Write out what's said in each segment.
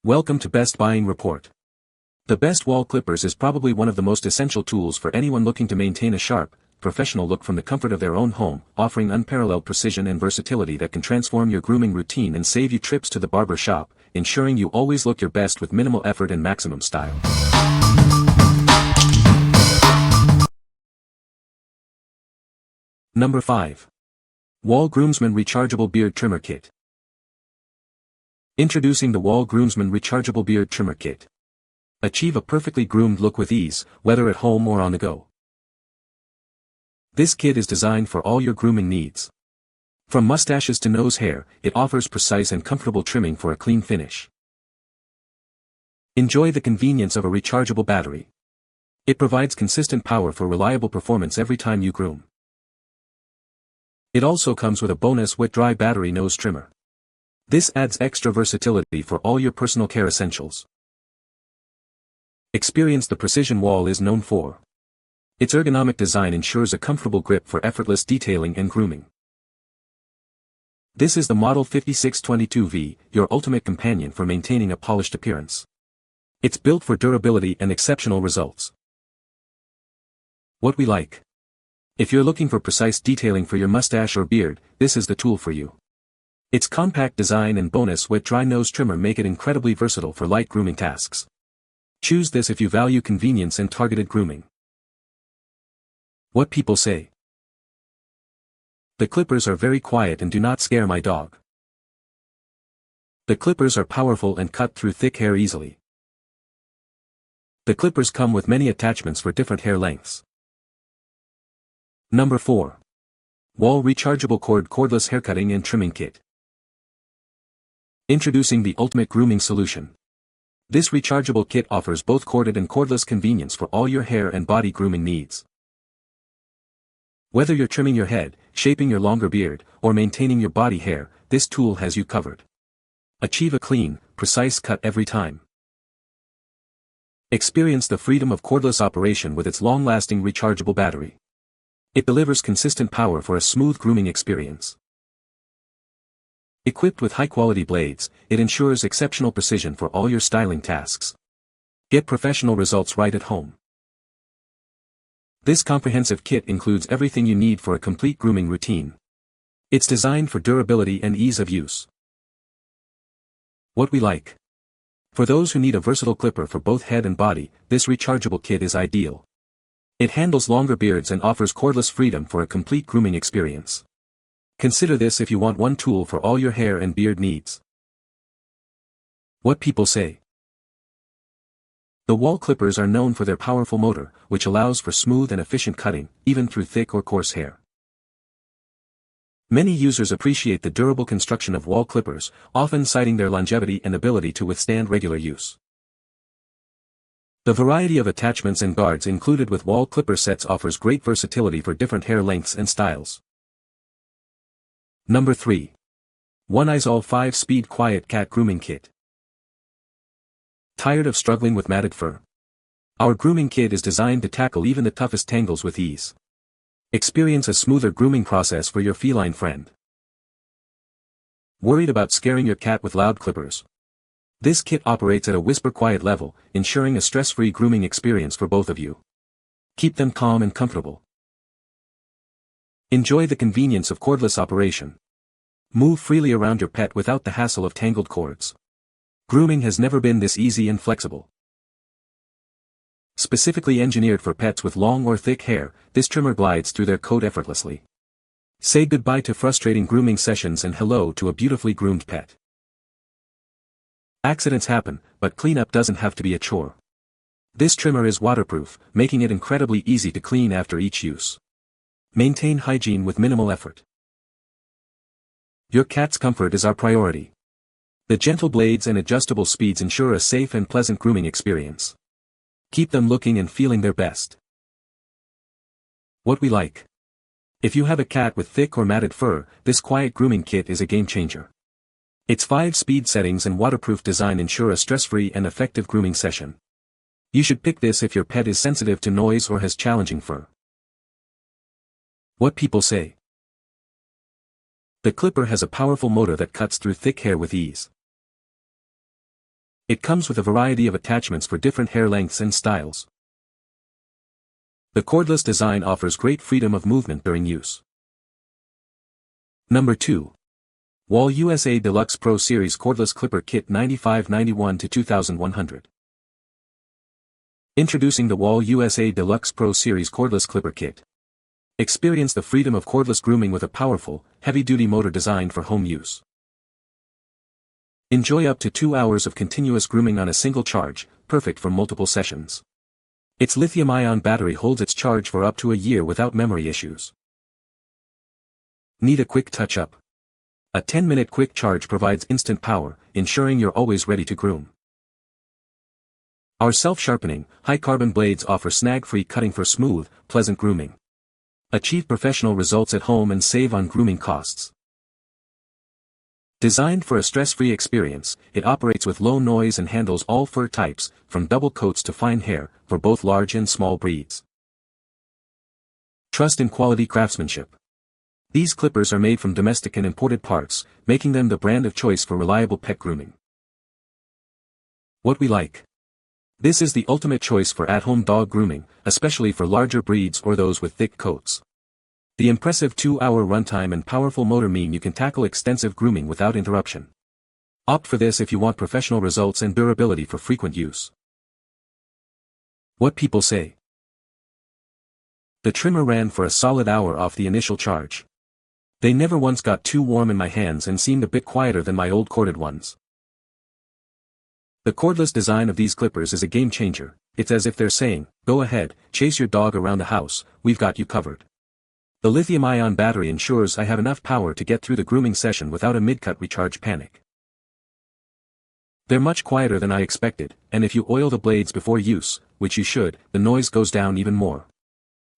Welcome to Best Buying Report. The best Wahl Clippers is probably one of the most essential tools for anyone looking to maintain a sharp, professional look from the comfort of their own home, offering unparalleled precision and versatility that can transform your grooming routine and save you trips to the barber shop, ensuring you always look your best with minimal effort and maximum style. Number 5. Wahl Groomsman Rechargeable Beard Trimmer Kit. Introducing the Wahl Groomsman Rechargeable Beard Trimmer Kit. Achieve a perfectly groomed look with ease, whether at home or on the go. This kit is designed for all your grooming needs. From mustaches to nose hair, it offers precise and comfortable trimming for a clean finish. Enjoy the convenience of a rechargeable battery. It provides consistent power for reliable performance every time you groom. It also comes with a bonus wet-dry battery nose trimmer. This adds extra versatility for all your personal care essentials. Experience the precision Wahl is known for. Its ergonomic design ensures a comfortable grip for effortless detailing and grooming. This is the Model 5622V, your ultimate companion for maintaining a polished appearance. It's built for durability and exceptional results. What we like. If you're looking for precise detailing for your mustache or beard, this is the tool for you. Its compact design and bonus wet-dry nose trimmer make it incredibly versatile for light grooming tasks. Choose this if you value convenience and targeted grooming. What people say. The clippers are very quiet and do not scare my dog. The clippers are powerful and cut through thick hair easily. The clippers come with many attachments for different hair lengths. Number 4. Wahl Rechargeable Cordless Haircutting and Trimming Kit. Introducing the ultimate grooming solution. This rechargeable kit offers both corded and cordless convenience for all your hair and body grooming needs. Whether you're trimming your head, shaping your longer beard, or maintaining your body hair, this tool has you covered. Achieve a clean, precise cut every time. Experience the freedom of cordless operation with its long-lasting rechargeable battery. It delivers consistent power for a smooth grooming experience. Equipped with high-quality blades, it ensures exceptional precision for all your styling tasks. Get professional results right at home. This comprehensive kit includes everything you need for a complete grooming routine. It's designed for durability and ease of use. What we like. For those who need a versatile clipper for both head and body, this rechargeable kit is ideal. It handles longer beards and offers cordless freedom for a complete grooming experience. Consider this if you want one tool for all your hair and beard needs. What people say. The Wahl clippers are known for their powerful motor, which allows for smooth and efficient cutting, even through thick or coarse hair. Many users appreciate the durable construction of Wahl clippers, often citing their longevity and ability to withstand regular use. The variety of attachments and guards included with Wahl clipper sets offers great versatility for different hair lengths and styles. Number 3. ONEISALL 5-Speed Quiet Cat Grooming Kit. Tired of struggling with matted fur? Our grooming kit is designed to tackle even the toughest tangles with ease. Experience a smoother grooming process for your feline friend. Worried about scaring your cat with loud clippers? This kit operates at a whisper-quiet level, ensuring a stress-free grooming experience for both of you. Keep them calm and comfortable. Enjoy the convenience of cordless operation. Move freely around your pet without the hassle of tangled cords. Grooming has never been this easy and flexible. Specifically engineered for pets with long or thick hair, this trimmer glides through their coat effortlessly. Say goodbye to frustrating grooming sessions and hello to a beautifully groomed pet. Accidents happen, but cleanup doesn't have to be a chore. This trimmer is waterproof, making it incredibly easy to clean after each use. Maintain hygiene with minimal effort. Your cat's comfort is our priority. The gentle blades and adjustable speeds ensure a safe and pleasant grooming experience. Keep them looking and feeling their best. What we like. If you have a cat with thick or matted fur, this quiet grooming kit is a game changer. Its 5-speed settings and waterproof design ensure a stress-free and effective grooming session. You should pick this if your pet is sensitive to noise or has challenging fur. What people say. The clipper has a powerful motor that cuts through thick hair with ease. It comes with a variety of attachments for different hair lengths and styles. The cordless design offers great freedom of movement during use. Number 2. Wahl USA Deluxe Pro Series Cordless Clipper Kit 9591 to 2100. Introducing the Wahl USA Deluxe Pro Series Cordless Clipper Kit. Experience the freedom of cordless grooming with a powerful, heavy-duty motor designed for home use. Enjoy up to 2 hours of continuous grooming on a single charge, perfect for multiple sessions. Its lithium-ion battery holds its charge for up to a year without memory issues. Need a quick touch-up? A 10-minute quick charge provides instant power, ensuring you're always ready to groom. Our self-sharpening, high-carbon blades offer snag-free cutting for smooth, pleasant grooming. Achieve professional results at home and save on grooming costs. Designed for a stress-free experience, it operates with low noise and handles all fur types, from double coats to fine hair, for both large and small breeds. Trust in quality craftsmanship. These clippers are made from domestic and imported parts, making them the brand of choice for reliable pet grooming. What we like. This is the ultimate choice for at-home dog grooming, especially for larger breeds or those with thick coats. The impressive 2-hour runtime and powerful motor mean you can tackle extensive grooming without interruption. Opt for this if you want professional results and durability for frequent use. What people say. The trimmer ran for a solid hour off the initial charge. They never once got too warm in my hands and seemed a bit quieter than my old corded ones. The cordless design of these clippers is a game changer. It's as if they're saying, go ahead, chase your dog around the house, we've got you covered. The lithium-ion battery ensures I have enough power to get through the grooming session without a mid-cut recharge panic. They're much quieter than I expected, and if you oil the blades before use, which you should, the noise goes down even more.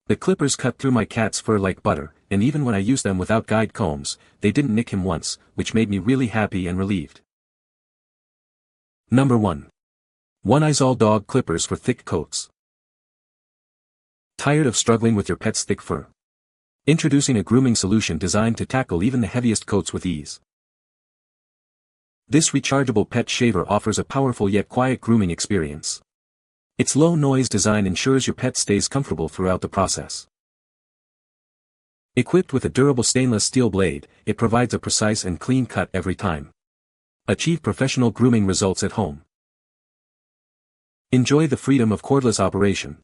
The clippers cut through my cat's fur like butter, and even when I used them without guide combs, they didn't nick him once, which made me really happy and relieved. Number 1. ONEISALL Dog Clippers for Thick Coats. Tired of struggling with your pet's thick fur? Introducing a grooming solution designed to tackle even the heaviest coats with ease. This rechargeable pet shaver offers a powerful yet quiet grooming experience. Its low-noise design ensures your pet stays comfortable throughout the process. Equipped with a durable stainless steel blade, it provides a precise and clean cut every time. Achieve professional grooming results at home. Enjoy the freedom of cordless operation.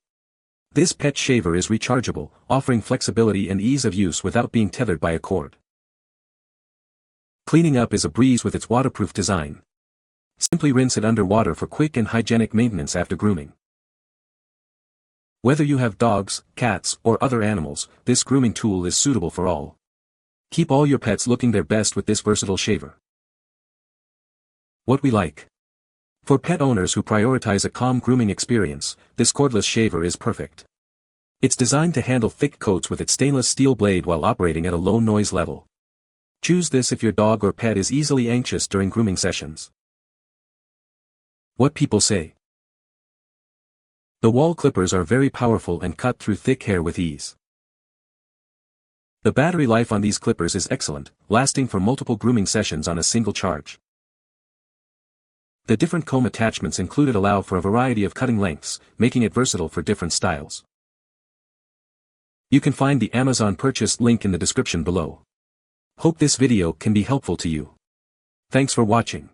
This pet shaver is rechargeable, offering flexibility and ease of use without being tethered by a cord. Cleaning up is a breeze with its waterproof design. Simply rinse it under water for quick and hygienic maintenance after grooming. Whether you have dogs, cats, or other animals, this grooming tool is suitable for all. Keep all your pets looking their best with this versatile shaver. What we like. For pet owners who prioritize a calm grooming experience, this cordless shaver is perfect. It's designed to handle thick coats with its stainless steel blade while operating at a low noise level. Choose this if your dog or pet is easily anxious during grooming sessions. What people say. The Wahl clippers are very powerful and cut through thick hair with ease. The battery life on these clippers is excellent, lasting for multiple grooming sessions on a single charge. The different comb attachments included allow for a variety of cutting lengths, making it versatile for different styles. You can find the Amazon purchase link in the description below. Hope this video can be helpful to you. Thanks for watching.